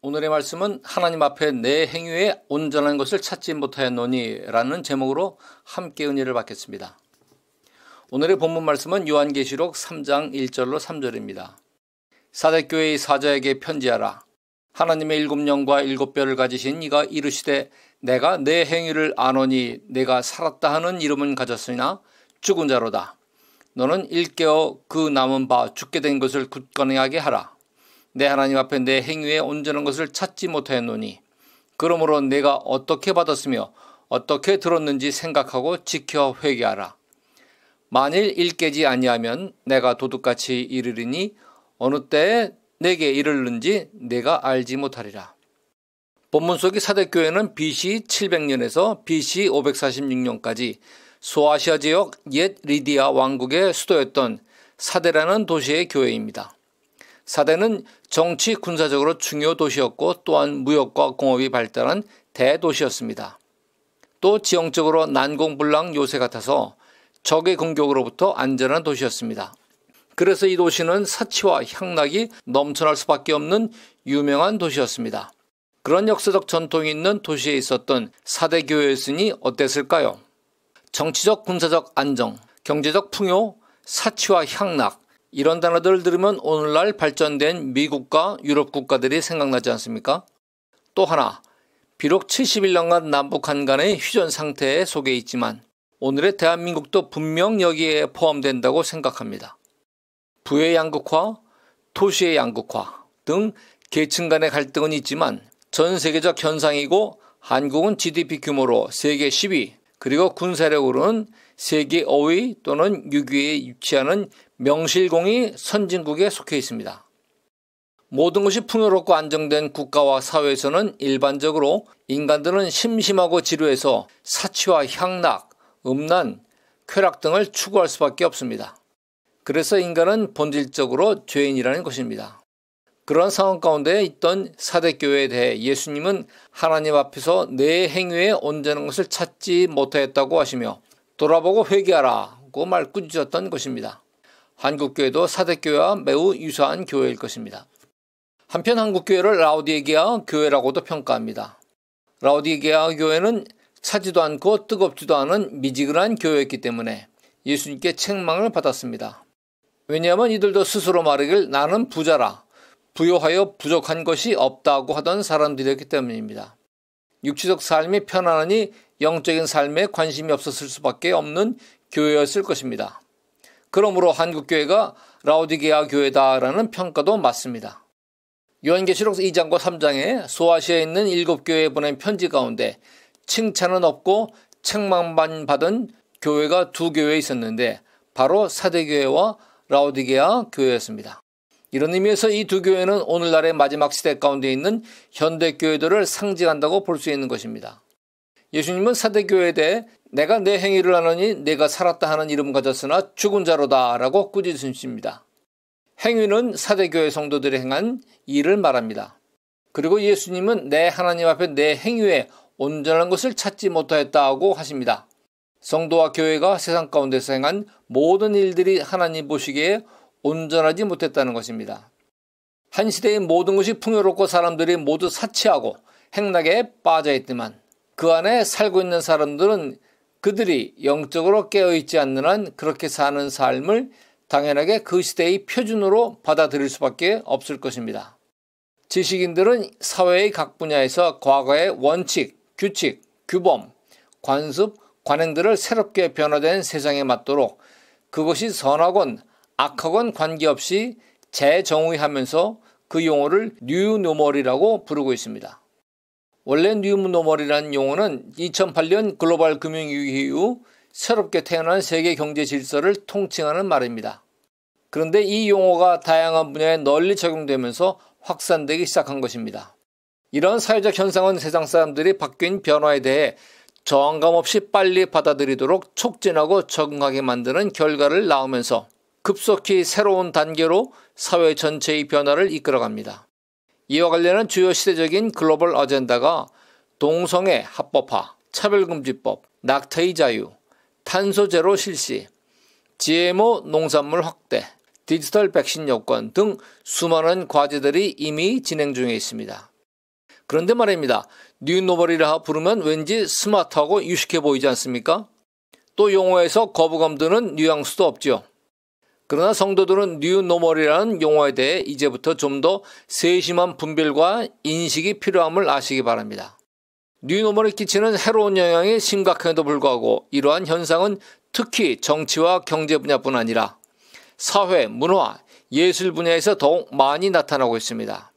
오늘의 말씀은 하나님 앞에 내 행위에 온전한 것을 찾지 못하였노니 라는 제목으로 함께 은혜를 받겠습니다. 오늘의 본문 말씀은 요한계시록 3장 1절로 3절입니다. 사대교회의 사자에게 편지하라. 하나님의 일곱 영과 일곱 뼈를 가지신 이가 이르시되 내가 내 행위를 아노니 내가 살았다 하는 이름은 가졌으나 죽은 자로다. 너는 일깨어 그 남은 바 죽게 된 것을 굳건히 하게 하라. 내 하나님 앞에 내 행위에 온전한 것을 찾지 못하였노니 그러므로 내가 어떻게 받았으며 어떻게 들었는지 생각하고 지켜 회개하라. 만일 일깨지 아니하면 내가 도둑같이 이르리니 어느 때에 내게 이르는지 내가 알지 못하리라. 본문 속의 사대교회는 BC 700년에서 BC 546년까지 소아시아 지역 옛 리디아 왕국의 수도였던 사대라는 도시의 교회입니다. 사대는 정치 군사적으로 중요 도시였고 또한 무역과 공업이 발달한 대도시였습니다. 또 지형적으로 난공불락 요새 같아서 적의 공격으로부터 안전한 도시였습니다. 그래서 이 도시는 사치와 향락이 넘쳐날 수밖에 없는 유명한 도시였습니다. 그런 역사적 전통이 있는 도시에 있었던 사대교회였으니 어땠을까요? 정치적 군사적 안정, 경제적 풍요, 사치와 향락, 이런 단어들을 들으면 오늘날 발전된 미국과 유럽 국가들이 생각나지 않습니까? 또 하나, 비록 71년간 남북 한간의 휴전 상태에 속해 있지만 오늘의 대한민국도 분명 여기에 포함된다고 생각합니다. 부의 양극화, 도시의 양극화 등 계층 간의 갈등은 있지만 전 세계적 현상이고 한국은 GDP 규모로 세계 10위 그리고 군사력으로는 세계 5위 또는 6위에 위치하는 명실공히 선진국에 속해 있습니다. 모든 것이 풍요롭고 안정된 국가와 사회에서는 일반적으로 인간들은 심심하고 지루해서 사치와 향락, 음란, 쾌락 등을 추구할 수밖에 없습니다. 그래서 인간은 본질적으로 죄인이라는 것입니다. 그런 상황 가운데 있던 사대교회에 대해 예수님은 하나님 앞에서 내 행위에 온전한 것을 찾지 못하였다고 하시며 돌아보고 회개하라고 말꾸짖었던 것입니다. 한국교회도 사대교회와 매우 유사한 교회일 것입니다. 한편 한국교회를 라오디게아 교회라고도 평가합니다. 라오디게아 교회는 차지도 않고 뜨겁지도 않은 미지근한 교회였기 때문에 예수님께 책망을 받았습니다. 왜냐하면 이들도 스스로 말하길 나는 부자라 부요하여 부족한 것이 없다고 하던 사람들이었기 때문입니다. 육체적 삶이 편안하니 영적인 삶에 관심이 없었을 수밖에 없는 교회였을 것입니다. 그러므로 한국교회가 라오디게아 교회다라는 평가도 맞습니다. 요한계시록 2장과 3장에 소아시아에 있는 7교회에 보낸 편지 가운데 칭찬은 없고 책망만 받은 교회가 2교회에 있었는데 바로 사대교회와 라오디게아 교회였습니다. 이런 의미에서 이 2교회는 오늘날의 마지막 시대 가운데 있는 현대교회들을 상징한다고 볼 수 있는 것입니다. 예수님은 사대교회에 대해 내가 내 행위를 하느니 내가 살았다 하는 이름 가졌으나 죽은 자로다 라고 꾸짖으십니다. 행위는 사대교회 성도들이 행한 일을 말합니다. 그리고 예수님은 내 하나님 앞에 내 행위에 온전한 것을 찾지 못하였다고 하십니다. 성도와 교회가 세상 가운데서 행한 모든 일들이 하나님 보시기에 온전하지 못했다는 것입니다. 한 시대의 모든 것이 풍요롭고 사람들이 모두 사치하고 행락에 빠져있지만 그 안에 살고 있는 사람들은 그들이 영적으로 깨어있지 않는 한 그렇게 사는 삶을 당연하게 그 시대의 표준으로 받아들일 수밖에 없을 것입니다. 지식인들은 사회의 각 분야에서 과거의 원칙, 규칙, 규범, 관습, 관행들을 새롭게 변화된 세상에 맞도록 그것이 선하건 악하건 관계없이 재정의하면서 그 용어를 뉴노멀이라고 부르고 있습니다. 원래 뉴노멀이라는 용어는 2008년 글로벌 금융위기 이후 새롭게 태어난 세계 경제 질서를 통칭하는 말입니다. 그런데 이 용어가 다양한 분야에 널리 적용되면서 확산되기 시작한 것입니다. 이런 사회적 현상은 세상 사람들이 바뀐 변화에 대해 저항감 없이 빨리 받아들이도록 촉진하고 적응하게 만드는 결과를 낳으면서 급속히 새로운 단계로 사회 전체의 변화를 이끌어갑니다. 이와 관련한 주요 시대적인 글로벌 어젠다가 동성애 합법화, 차별금지법, 낙태의 자유, 탄소 제로 실시, GMO 농산물 확대, 디지털 백신 여권 등 수많은 과제들이 이미 진행 중에 있습니다. 그런데 말입니다. 뉴노멀이라 부르면 왠지 스마트하고 유식해 보이지 않습니까? 또 용어에서 거부감 드는 뉘앙스도 없죠. 그러나 성도들은 뉴노멀이라는 용어에 대해 이제부터 좀 더 세심한 분별과 인식이 필요함을 아시기 바랍니다. 뉴노멀이 끼치는 해로운 영향이 심각함에도 불구하고 이러한 현상은 특히 정치와 경제 분야뿐 아니라 사회, 문화, 예술 분야에서 더욱 많이 나타나고 있습니다.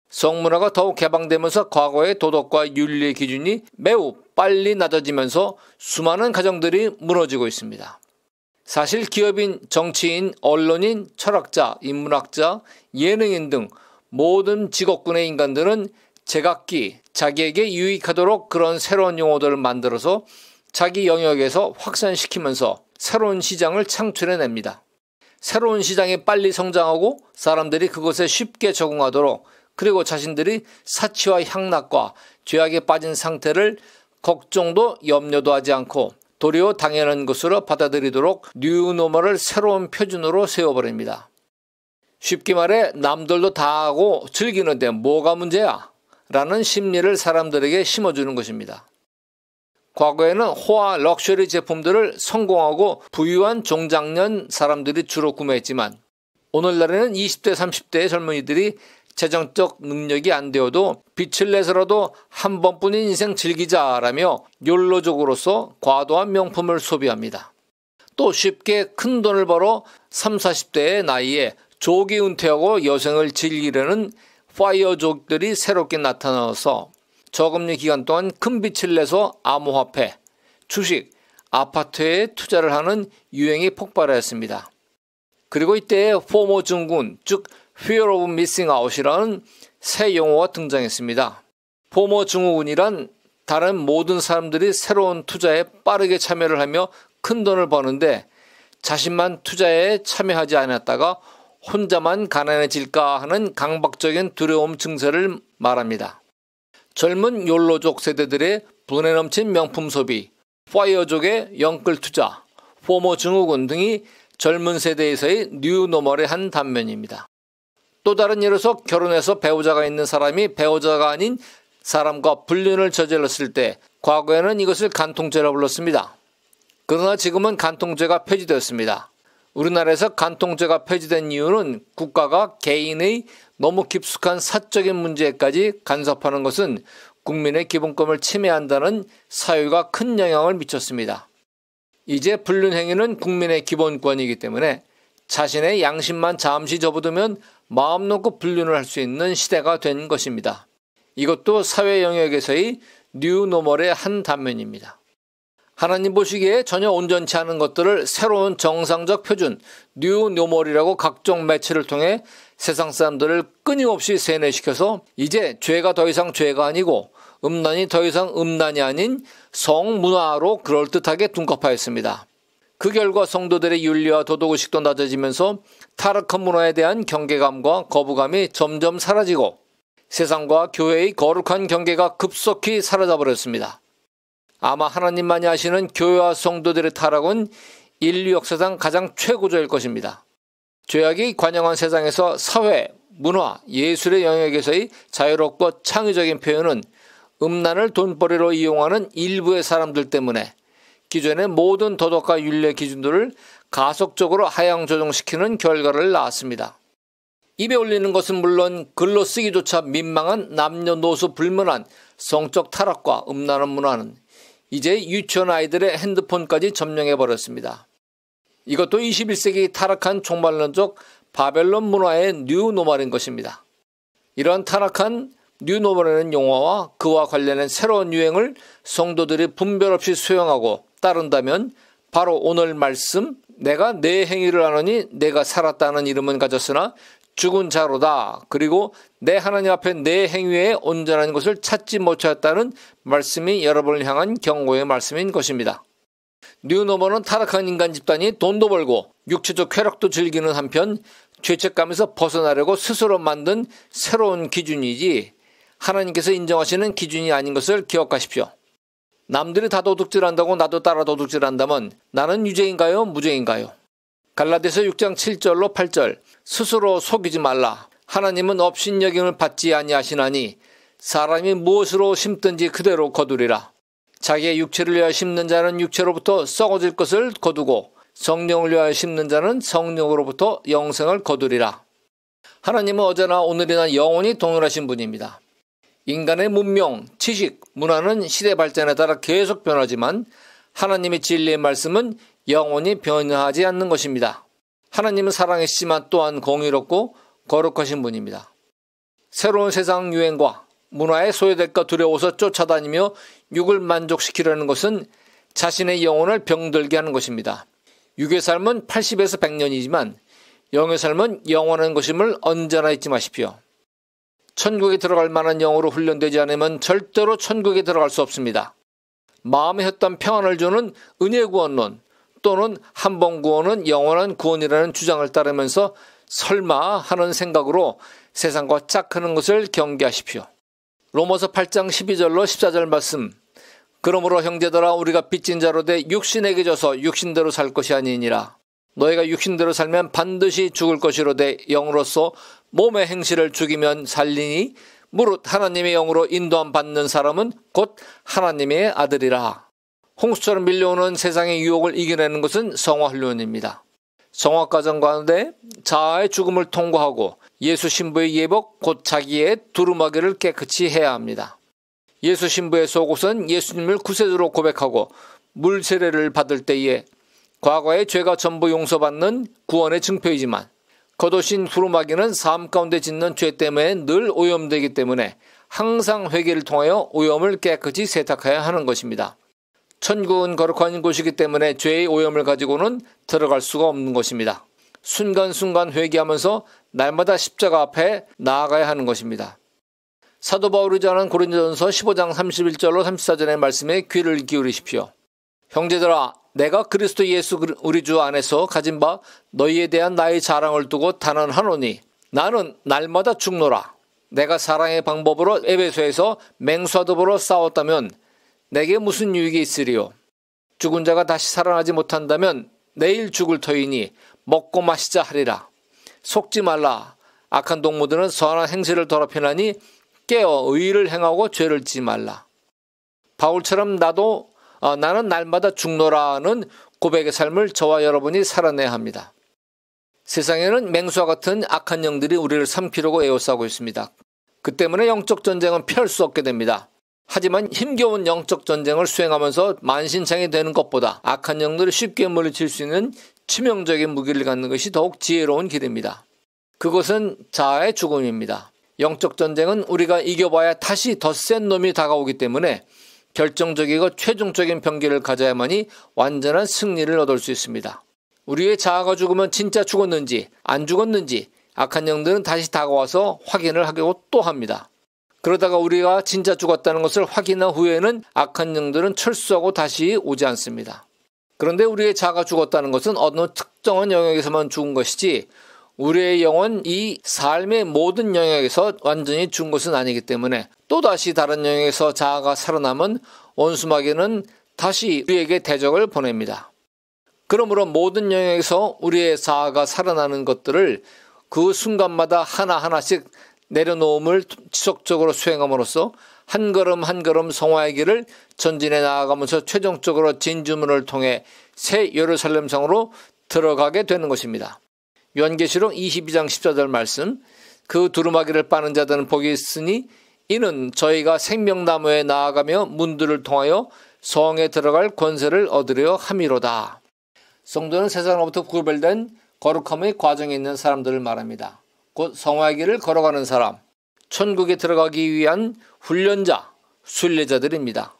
성문화가 더욱 개방되면서 과거의 도덕과 윤리의 기준이 매우 빨리 낮아지면서 수많은 가정들이 무너지고 있습니다. 사실 기업인, 정치인, 언론인, 철학자, 인문학자, 예능인 등 모든 직업군의 인간들은 제각기 자기에게 유익하도록 그런 새로운 용어들을 만들어서 자기 영역에서 확산시키면서 새로운 시장을 창출해냅니다. 새로운 시장이 빨리 성장하고 사람들이 그것에 쉽게 적응하도록 그리고 자신들이 사치와 향락과 죄악에 빠진 상태를 걱정도 염려도 하지 않고 도리어 당연한 것으로 받아들이도록 뉴노멀을 새로운 표준으로 세워버립니다. 쉽게 말해 남들도 다 하고 즐기는데 뭐가 문제야? 라는 심리를 사람들에게 심어주는 것입니다. 과거에는 호화 럭셔리 제품들을 성공하고 부유한 종장년 사람들이 주로 구매했지만 오늘날에는 20대 30대의 젊은이들이 재정적 능력이 안 되어도 빚을 내서라도 한 번뿐인 인생 즐기자라며 욜로족으로서 과도한 명품을 소비합니다. 또 쉽게 큰 돈을 벌어 30, 40대의 나이에 조기 은퇴하고 여생을 즐기려는 파이어족들이 새롭게 나타나서 저금리 기간 동안 큰 빚을 내서 암호화폐, 주식, 아파트에 투자를 하는 유행이 폭발하였습니다. 그리고 이때 포모 증후군, 즉 Fear of Missing Out이라는 새 용어가 등장했습니다. 포모 증후군이란 다른 모든 사람들이 새로운 투자에 빠르게 참여를 하며 큰 돈을 버는데 자신만 투자에 참여하지 않았다가 혼자만 가난해질까 하는 강박적인 두려움 증세를 말합니다. 젊은 욜로족 세대들의 분에 넘친 명품 소비, 파이어족의 영끌 투자, 포모 증후군 등이 젊은 세대에서의 뉴노멀의 한 단면입니다. 또 다른 예로서 결혼해서 배우자가 있는 사람이 배우자가 아닌 사람과 불륜을 저질렀을 때 과거에는 이것을 간통죄라 불렀습니다. 그러나 지금은 간통죄가 폐지되었습니다. 우리나라에서 간통죄가 폐지된 이유는 국가가 개인의 너무 깊숙한 사적인 문제까지 간섭하는 것은 국민의 기본권을 침해한다는 사유가 큰 영향을 미쳤습니다. 이제 불륜 행위는 국민의 기본권이기 때문에 자신의 양심만 잠시 접어두면 마음 놓고 불륜을 할 수 있는 시대가 된 것입니다. 이것도 사회 영역에서의 뉴노멀의 한 단면입니다. 하나님 보시기에 전혀 온전치 않은 것들을 새로운 정상적 표준, 뉴노멀이라고 각종 매체를 통해 세상 사람들을 끊임없이 세뇌시켜서 이제 죄가 더 이상 죄가 아니고 음란이 더 이상 음란이 아닌 성문화로 그럴듯하게 둔갑하였습니다. 그 결과 성도들의 윤리와 도덕의식도 낮아지면서 타락한 문화에 대한 경계감과 거부감이 점점 사라지고 세상과 교회의 거룩한 경계가 급속히 사라져버렸습니다. 아마 하나님만이 아시는 교회와 성도들의 타락은 인류 역사상 가장 최고조일 것입니다. 죄악이 관영한 세상에서 사회, 문화, 예술의 영역에서의 자유롭고 창의적인 표현은 음란을 돈벌이로 이용하는 일부의 사람들 때문에 기존의 모든 도덕과 윤리의 기준들을 가속적으로 하향 조정시키는 결과를 낳았습니다. 입에 올리는 것은 물론 글로 쓰기조차 민망한 남녀노소 불문한 성적 타락과 음란한 문화는 이제 유치원 아이들의 핸드폰까지 점령해버렸습니다. 이것도 21세기 타락한 종말론적 바벨론 문화의 뉴노멀인 것입니다. 이런 타락한 뉴노멀이라는 용어와 그와 관련된 새로운 유행을 성도들이 분별 없이 수용하고 따른다면 바로 오늘 말씀 내가 내 행위를 하노니 내가 살았다는 이름은 가졌으나 죽은 자로다. 그리고 내 하나님 앞에 내 행위에 온전한 것을 찾지 못하였다는 말씀이 여러분을 향한 경고의 말씀인 것입니다. 뉴노멀은 타락한 인간 집단이 돈도 벌고 육체적 쾌락도 즐기는 한편 죄책감에서 벗어나려고 스스로 만든 새로운 기준이지 하나님께서 인정하시는 기준이 아닌 것을 기억하십시오. 남들이 다 도둑질한다고 나도 따라 도둑질한다면 나는 유죄인가요? 무죄인가요? 갈라디아서 6장 7절로 8절 스스로 속이지 말라. 하나님은 업신여김을 받지 아니하시나니 사람이 무엇으로 심든지 그대로 거두리라. 자기의 육체를 위하여 심는 자는 육체로부터 썩어질 것을 거두고 성령을 위하여 심는 자는 성령으로부터 영생을 거두리라. 하나님은 어제나 오늘이나 영원히 동일하신 분입니다. 인간의 문명, 지식, 문화는 시대 발전에 따라 계속 변하지만 하나님의 진리의 말씀은 영원히 변화하지 않는 것입니다. 하나님은 사랑이시지만 또한 공의롭고 거룩하신 분입니다. 새로운 세상 유행과 문화에 소외될까 두려워서 쫓아다니며 육을 만족시키려는 것은 자신의 영혼을 병들게 하는 것입니다. 육의 삶은 80에서 100년이지만 영의 삶은 영원한 것임을 언제나 잊지 마십시오. 천국에 들어갈 만한 영으로 훈련되지 않으면 절대로 천국에 들어갈 수 없습니다. 마음의 헛된 평안을 주는 은혜 구원론 또는 한 번 구원은 영원한 구원이라는 주장을 따르면서 설마 하는 생각으로 세상과 짝하는 것을 경계하십시오. 로마서 8장 12절로 14절 말씀. 그러므로 형제들아 우리가 빚진 자로 돼 육신에게 져서 육신대로 살 것이 아니니라. 너희가 육신대로 살면 반드시 죽을 것이로되 영으로서 몸의 행실을 죽이면 살리니 무릇 하나님의 영으로 인도함 받는 사람은 곧 하나님의 아들이라. 홍수처럼 밀려오는 세상의 유혹을 이겨내는 것은 성화훈련입니다. 성화과정 가운데 자아의 죽음을 통과하고 예수 신부의 예복 곧 자기의 두루마기를 깨끗이 해야 합니다. 예수 신부의 속옷은 예수님을 구세주로 고백하고 물 세례를 받을 때에 과거의 죄가 전부 용서받는 구원의 증표이지만 겉옷인 두루마기는 삶 가운데 짓는 죄 때문에 늘 오염되기 때문에 항상 회개를 통하여 오염을 깨끗이 세탁해야 하는 것입니다. 천국은 거룩한 곳이기 때문에 죄의 오염을 가지고는 들어갈 수가 없는 것입니다. 순간순간 회개하면서 날마다 십자가 앞에 나아가야 하는 것입니다. 사도 바울이 전한 고린도전서 15장 31절로 34절의 말씀에 귀를 기울이십시오. 형제들아 내가 그리스도 예수 우리 주 안에서 가진 바 너희에 대한 나의 자랑을 두고 단언하노니 나는 날마다 죽노라. 내가 사랑의 방법으로 에베소에서 맹수와 더불어 싸웠다면 내게 무슨 유익이 있으리요. 죽은 자가 다시 살아나지 못한다면 내일 죽을 터이니 먹고 마시자 하리라. 속지 말라. 악한 동무들은 선한 행실을 더럽히나니 깨어 의의를 행하고 죄를 짓지 말라. 바울처럼 나는 날마다 죽노라는 고백의 삶을 저와 여러분이 살아내야 합니다. 세상에는 맹수와 같은 악한 영들이 우리를 삼키려고 에워싸고 있습니다. 그 때문에 영적 전쟁은 피할 수 없게 됩니다. 하지만 힘겨운 영적 전쟁을 수행하면서 만신창이 되는 것보다 악한 영들을 쉽게 물리칠 수 있는 치명적인 무기를 갖는 것이 더욱 지혜로운 길입니다. 그것은 자아의 죽음입니다. 영적 전쟁은 우리가 이겨봐야 다시 더 센 놈이 다가오기 때문에 결정적이고 최종적인 병기를 가져야만이 완전한 승리를 얻을 수 있습니다. 우리의 자아가 죽으면 진짜 죽었는지 안 죽었는지 악한 영들은 다시 다가와서 확인을 하고 또 합니다. 그러다가 우리가 진짜 죽었다는 것을 확인한 후에는 악한 영들은 철수하고 다시 오지 않습니다. 그런데 우리의 자아가 죽었다는 것은 어느 특정한 영역에서만 죽은 것이지 우리의 영은 이 삶의 모든 영역에서 완전히 죽은 것은 아니기 때문에 또다시 다른 영역에서 자아가 살아남은 원수마귀는 다시 우리에게 대적을 보냅니다. 그러므로 모든 영역에서 우리의 자아가 살아나는 것들을 그 순간마다 하나하나씩 내려놓음을 지속적으로 수행함으로써 한 걸음 한 걸음 성화의 길을 전진해 나아가면서 최종적으로 진주문을 통해 새 예루살렘성으로 들어가게 되는 것입니다. 요한계시록 22장 14절 말씀. 그 두루마기를 빠는 자들은 복이 있으니 이는 저희가 생명나무에 나아가며 문들을 통하여 성에 들어갈 권세를 얻으려 함이로다. 성도는 세상으로부터 구별된 거룩함의 과정에 있는 사람들을 말합니다. 곧 성화의 길을 걸어가는 사람, 천국에 들어가기 위한 훈련자, 순례자들입니다.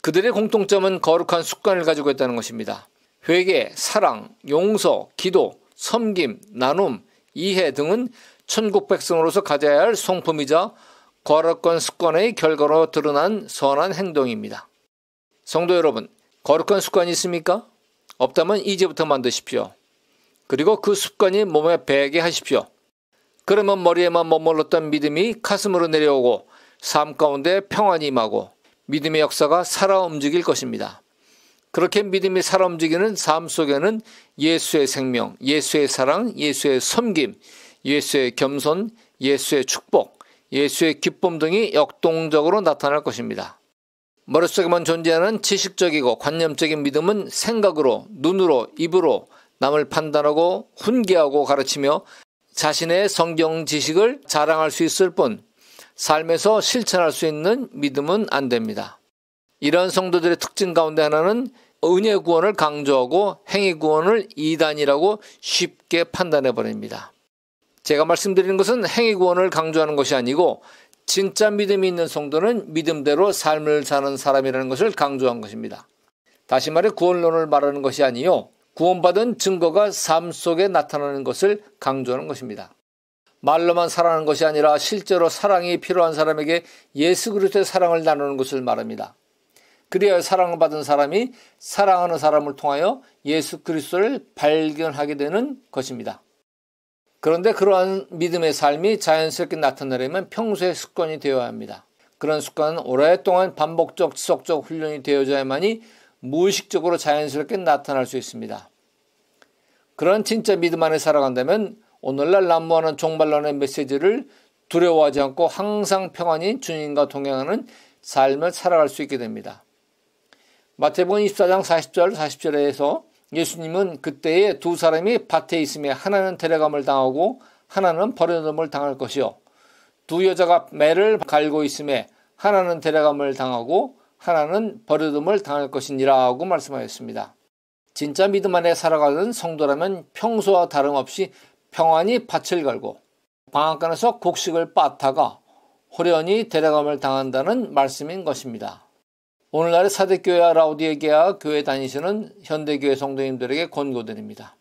그들의 공통점은 거룩한 습관을 가지고 있다는 것입니다. 회개, 사랑, 용서, 기도, 섬김, 나눔, 이해 등은 천국 백성으로서 가져야 할 성품이자 거룩한 습관의 결과로 드러난 선한 행동입니다. 성도 여러분, 거룩한 습관이 있습니까? 없다면 이제부터 만드십시오. 그리고 그 습관이 몸에 배게 하십시오. 그러면 머리에만 머물렀던 믿음이 가슴으로 내려오고 삶 가운데 평안이 임하고 믿음의 역사가 살아 움직일 것입니다. 그렇게 믿음이 살아 움직이는 삶 속에는 예수의 생명, 예수의 사랑, 예수의 섬김, 예수의 겸손, 예수의 축복, 예수의 기쁨 등이 역동적으로 나타날 것입니다. 머릿속에만 존재하는 지식적이고 관념적인 믿음은 생각으로, 눈으로, 입으로 남을 판단하고 훈계하고 가르치며 자신의 성경 지식을 자랑할 수 있을 뿐 삶에서 실천할 수 있는 믿음은 안 됩니다. 이러한 성도들의 특징 가운데 하나는 은혜 구원을 강조하고 행위 구원을 이단이라고 쉽게 판단해 버립니다. 제가 말씀드리는 것은 행위 구원을 강조하는 것이 아니고 진짜 믿음이 있는 성도는 믿음대로 삶을 사는 사람이라는 것을 강조한 것입니다. 다시 말해 구원론을 말하는 것이 아니요, 구원받은 증거가 삶 속에 나타나는 것을 강조하는 것입니다. 말로만 사랑하는 것이 아니라 실제로 사랑이 필요한 사람에게 예수 그리스도의 사랑을 나누는 것을 말합니다. 그래야 사랑을 받은 사람이 사랑하는 사람을 통하여 예수 그리스도를 발견하게 되는 것입니다. 그런데 그러한 믿음의 삶이 자연스럽게 나타나려면 평소의 습관이 되어야 합니다. 그런 습관은 오랫동안 반복적, 지속적 훈련이 되어져야만이 무의식적으로 자연스럽게 나타날 수 있습니다. 그런 진짜 믿음 안에 살아간다면 오늘날 난무하는 종말론의 메시지를 두려워하지 않고 항상 평안히 주님과 동행하는 삶을 살아갈 수 있게 됩니다. 마태복음 24장 40절 40절에서 예수님은 그때에 두 사람이 밭에 있으며 하나는 데려감을 당하고 하나는 버려둠을 당할 것이요, 두 여자가 매를 갈고 있으며 하나는 데려감을 당하고 하나는 버려둠을 당할 것이니라 하고 말씀하였습니다. 진짜 믿음 안에 살아가는 성도라면 평소와 다름없이 평안히 밭을 갈고 방앗간에서 곡식을 빻다가 호련히 데려감을 당한다는 말씀인 것입니다. 오늘날의 사대교회와 라우디게아 교회 다니시는 현대교회 성도님들에게 권고드립니다.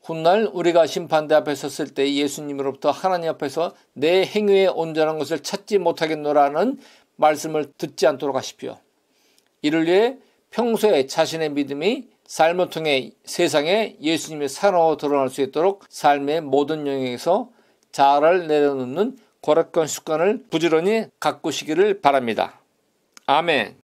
훗날 우리가 심판대 앞에 섰을 때 예수님으로부터 하나님 앞에서 내 행위에 온전한 것을 찾지 못하겠노라는 말씀을 듣지 않도록 하십시오. 이를 위해 평소에 자신의 믿음이 삶을 통해 세상에 예수님의 사랑으로 드러날 수 있도록 삶의 모든 영역에서 자아를 내려놓는 고락한 습관을 부지런히 가꾸시기를 바랍니다. 아멘.